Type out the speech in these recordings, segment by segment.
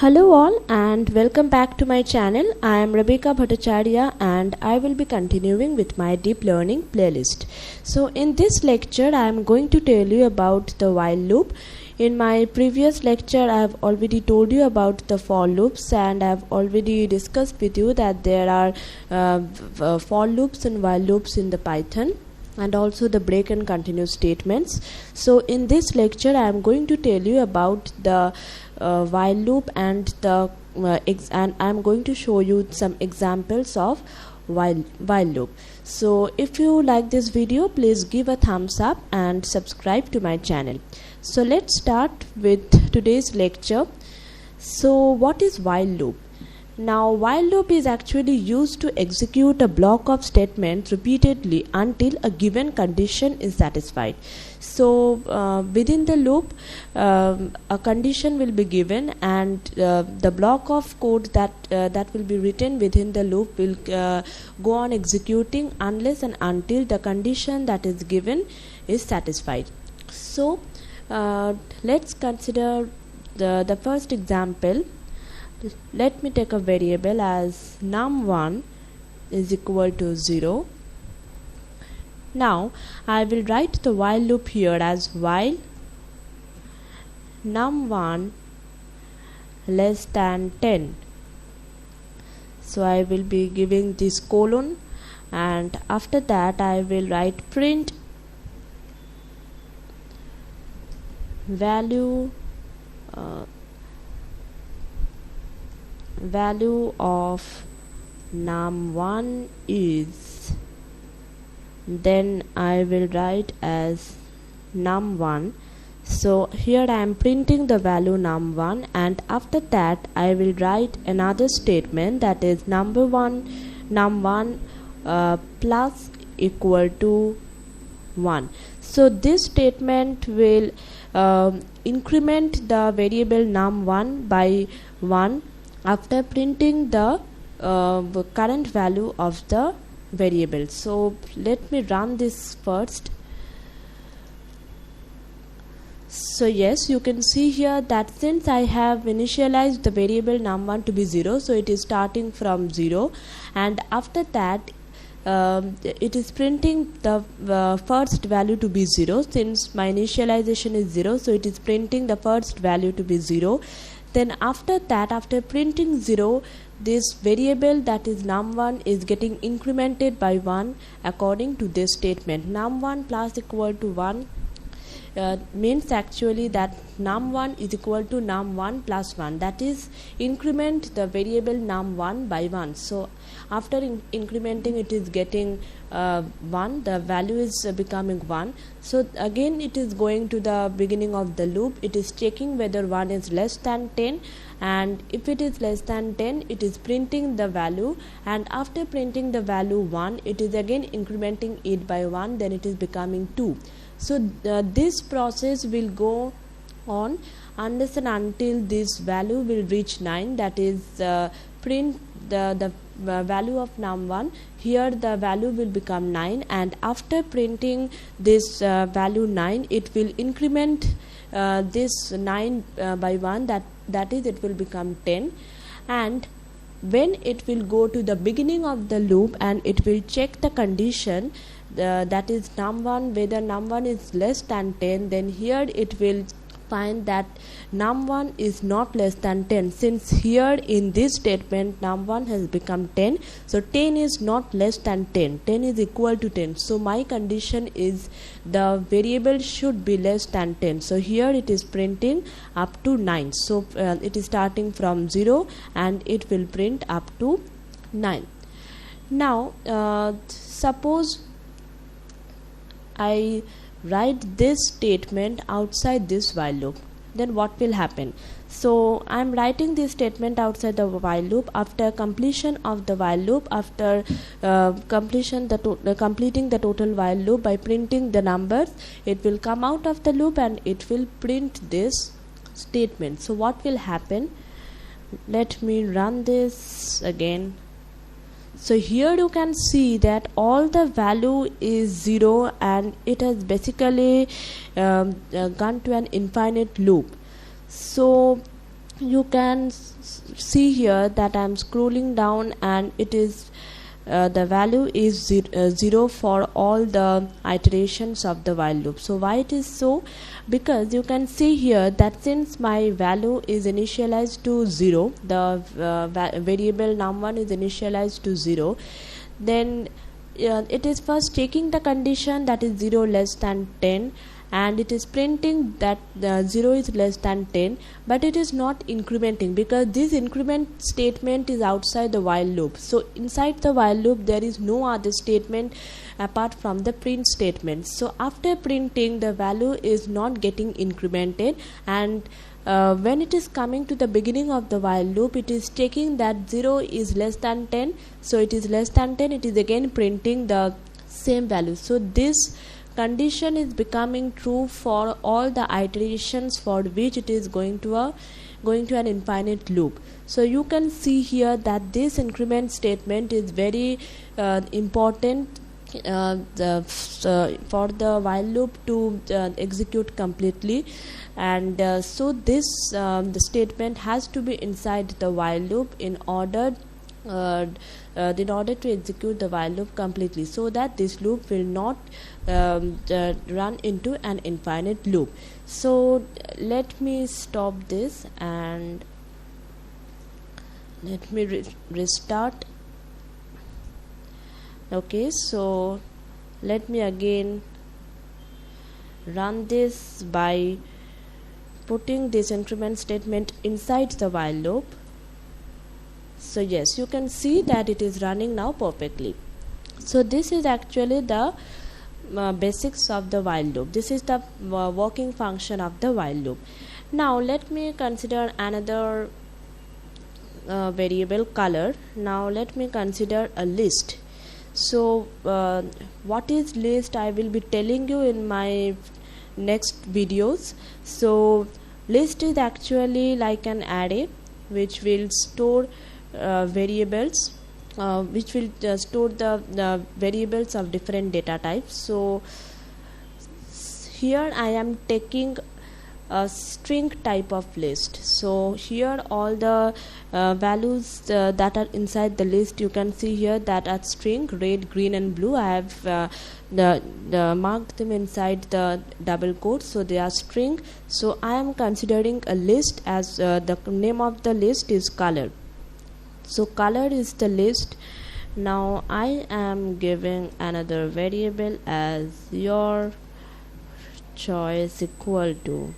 Hello all and welcome back to my channel. I am Rebecca Bhattacharya and I will be continuing with my deep learning playlist. So in this lecture I am going to tell you about the while loop. In my previous lecture I have already told you about the for loops, and I have already discussed with you that there are for loops and while loops in the Python, and also the break and continue statements. So in this lecture I am going to tell you about the while loop and the and I am going to show you some examples of while loop. So if you like this video, please give a thumbs up and subscribe to my channel. So let's start with today's lecture. So what is while loop? Now while loop is actually used to execute a block of statements repeatedly until a given condition is satisfied. So within the loop a condition will be given, and the block of code that will be written within the loop will go on executing unless and until the condition that is given is satisfied. So let's consider the first example. Let me take a variable as num1 is equal to 0. Now I will write the while loop here as while num1 less than 10. So I will be giving this colon, and after that I will write print value of num1 is, then I will write as num1. So here I am printing the value num1, and after that I will write another statement, that is num1 plus equal to 1. So this statement will increment the variable num1 by 1 after printing the current value of the variable. So let me run this first. So yes, you can see here that since I have initialized the variable num1 to be 0, so it is starting from 0, and after that it is printing the first value to be 0. Since my initialization is 0, so it is printing the first value to be 0. Then after that, after printing 0, this variable that is num1 is getting incremented by 1 according to this statement. Num1 plus equal to 1 means actually that num1 is equal to num1 plus 1, that is increment the variable num1 by 1. So after incrementing it is getting 1, the value is becoming 1. So again it is going to the beginning of the loop, it is checking whether 1 is less than 10, and if it is less than 10 it is printing the value, and after printing the value 1 it is again incrementing it by 1, then it is becoming 2. So this process will go on unless and until this value will reach 9, that is print the value of num1. Here the value will become 9, and after printing this value 9 it will increment this 9 by 1, that is it will become 10. And when it will go to the beginning of the loop and it will check the condition, that is num1, whether num1 is less than 10, then here it will find that num1 is not less than 10. Since here in this statement num1 has become 10, so 10 is not less than 10, 10 is equal to 10. So my condition is the variable should be less than 10. So here it is printing up to 9. So it is starting from 0 and it will print up to 9. Now suppose I write this statement outside this while loop, then what will happen? So I am writing this statement outside the while loop. After completion of the while loop, after completing the total while loop by printing the numbers, it will come out of the loop and it will print this statement. So what will happen? Let me run this again. So here you can see that all the value is 0 and it has basically gone to an infinite loop. So you can see here that I'm scrolling down, and it is the value is 0 for all the iterations of the while loop. So why it is so? Because you can see here that since my value is initialized to 0, the variable num1 is initialized to 0, then it is first checking the condition that is 0 less than 10, and it is printing that 0 is less than 10, but it is not incrementing because this increment statement is outside the while loop. So inside the while loop there is no other statement apart from the print statement. So after printing, the value is not getting incremented, and when it is coming to the beginning of the while loop, it is checking that 0 is less than 10. So it is less than 10, it is again printing the same value. So this condition is becoming true for all the iterations for which it is going to an infinite loop. So you can see here that this increment statement is very important for the while loop to execute completely, and so this the statement has to be inside the while loop in order to execute the while loop completely, so that this loop will not run into an infinite loop. So let me stop this and let me restart. Okay, so let me again run this by putting this increment statement inside the while loop. So yes, you can see that it is running now perfectly. So this is actually the basics of the while loop. This is the working function of the while loop. Now let me consider another variable, color. Now let me consider a list. So what is list, I will be telling you in my next videos. So list is actually like an array which will store variables, which will store the variables of different data types. So here I am taking a string type of list. So here all the values that are inside the list, you can see here that are string, red, green and blue. I have marked them inside the double quotes, so they are string. So I am considering a list as the name of the list is color. So color is the list. Now I am giving another variable as your choice equal to.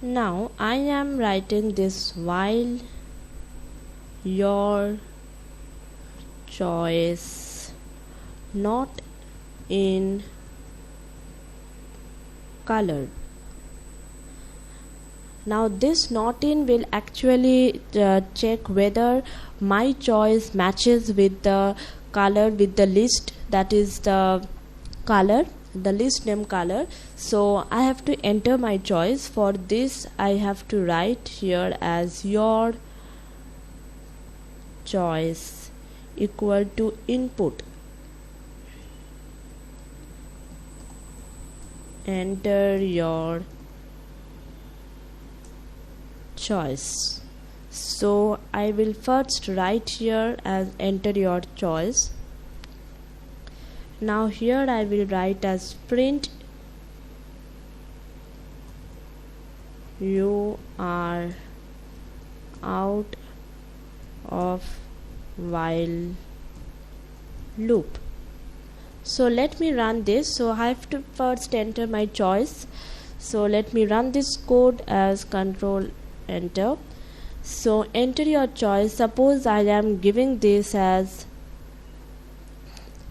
Now I am writing this while your choice not in color. Now this not in will actually check whether my choice matches with the color, with the list, that is the color, the list name color. So I have to enter my choice. For this I have to write here as your choice equal to input, enter your choice. So I will first write here as enter your choice. Now here I will write as print you are out of while loop. So let me run this. So I have to first enter my choice. So let me run this code as control enter. So enter your choice. Suppose I am giving this as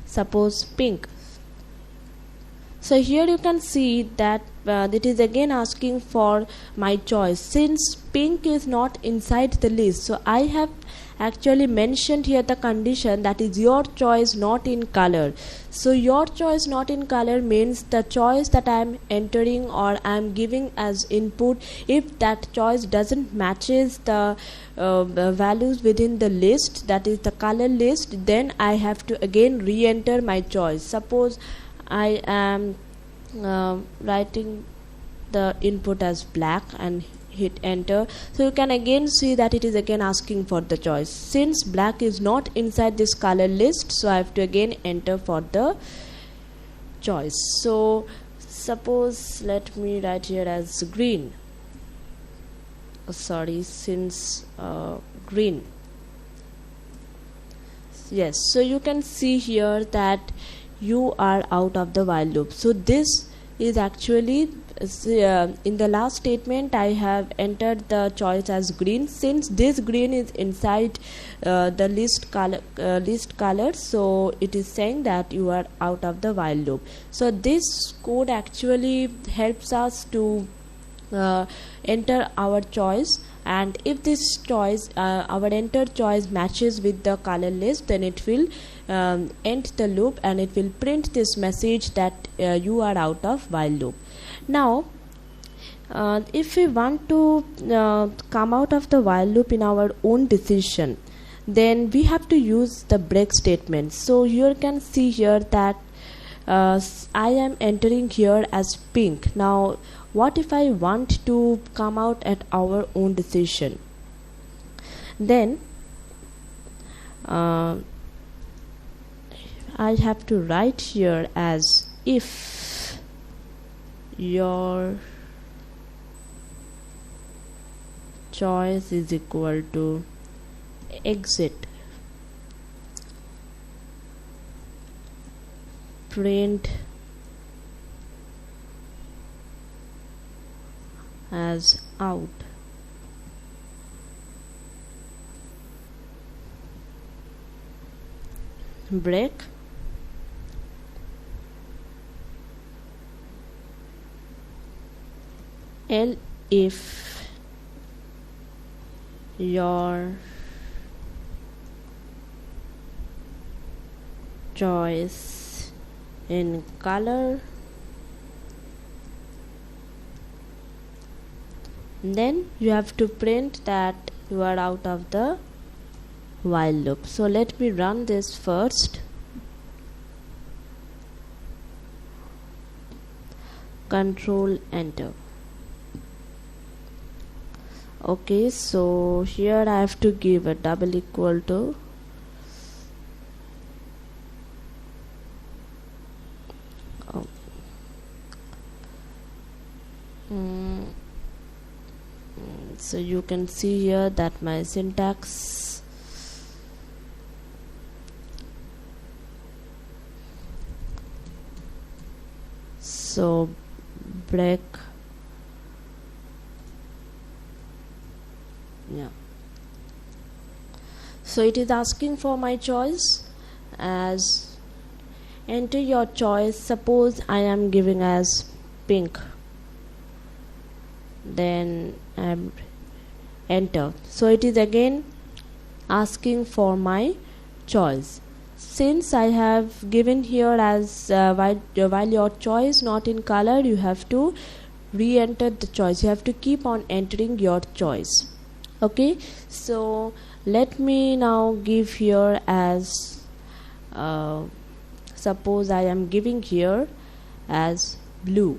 suppose pink. So here you can see that it is again asking for my choice. Since pink is not inside the list, so I have actually mentioned here the condition that is your choice not in color. So your choice not in color means the choice that I am entering or I am giving as input, if that choice doesn't matches the values within the list, that is the color list, then I have to again re-enter my choice. Suppose I am writing the input as black and hit enter. So you can again see that it is again asking for the choice. Since black is not inside this color list, so I have to again enter for the choice. So suppose let me write here as green. Since green. Yes, so you can see here that you are out of the while loop. So this is actually in the last statement I have entered the choice as green. Since this green is inside the list color, so it is saying that you are out of the while loop. So this code actually helps us to enter our choice, and if this choice our entered choice matches with the color list, then it will end the loop and it will print this message that you are out of while loop. Now if we want to come out of the while loop in our own decision, then we have to use the break statement. So you can see here that I am entering here as pink. Now what if I want to come out at our own decision? Then I have to write here as if your choice is equal to exit, print as out. Break. If your choice in color, then you have to print that you are out of the while loop. So let me run this first. Control enter. Okay, so here I have to give a double equal to so you can see here that my syntax so break, yeah, so it is asking for my choice as enter your choice. Suppose I am giving as pink, then enter. So it is again asking for my choice. Since I have given here as while your choice not in color, you have to re-enter the choice. You have to keep on entering your choice. Okay, so let me now give here as suppose I am giving here as blue.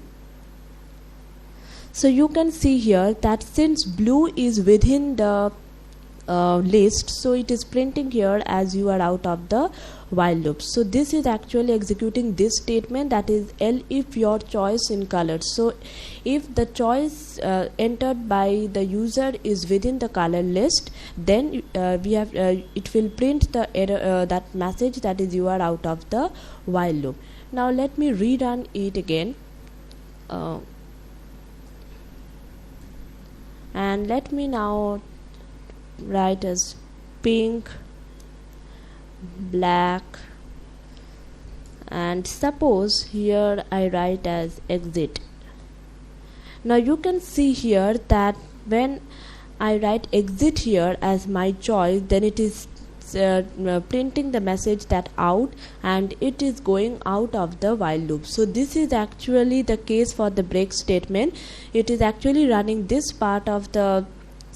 So you can see here that since blue is within the list, so it is printing here as you are out of the while loop. So this is actually executing this statement, that is if your choice in color. So if the choice entered by the user is within the color list, then we have it will print the error that message, that is you are out of the while loop. Now let me rerun it again. And let me now write as pink, black, and suppose here I write as exit. Now you can see here that when I write exit here as my choice, then it is printing the message that out, and it is going out of the while loop. So this is actually the case for the break statement. It is actually running this part of the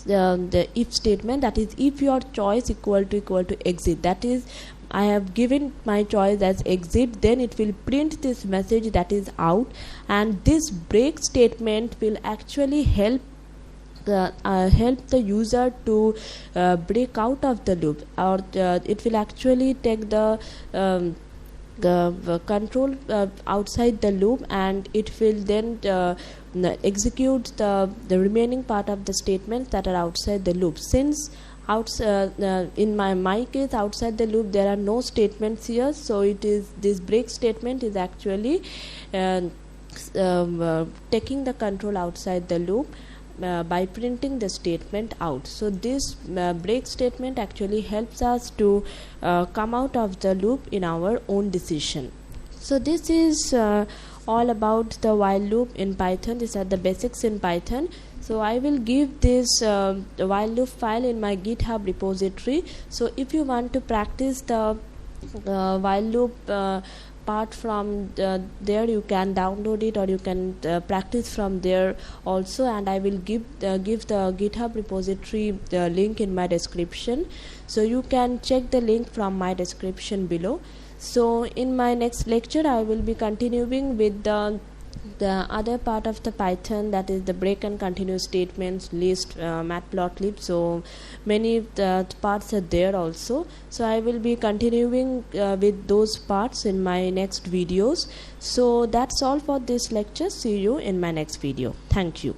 if statement, that is if your choice equal to exit, that is I have given my choice as exit, then it will print this message that is out, and this break statement will actually help the user to break out of the loop, or it will actually take the control outside the loop, and it will then execute the remaining part of the statements that are outside the loop. Since in my case, outside the loop there are no statements here, so it is this break statement is actually taking the control outside the loop by printing the statement out. So this break statement actually helps us to come out of the loop in our own decision. So this is all about the while loop in Python. These are the basics in Python. So I will give this while loop file in my GitHub repository. So if you want to practice the while loop part from there, you can download it, or you can practice from there also, and I will give the GitHub repository link in my description, so you can check the link from my description below. So in my next lecture I will be continuing with the other part of the Python, that is the break and continue statements, list, matplotlib. So many parts are there also, so I will be continuing with those parts in my next videos. So that's all for this lecture. See you in my next video. Thank you.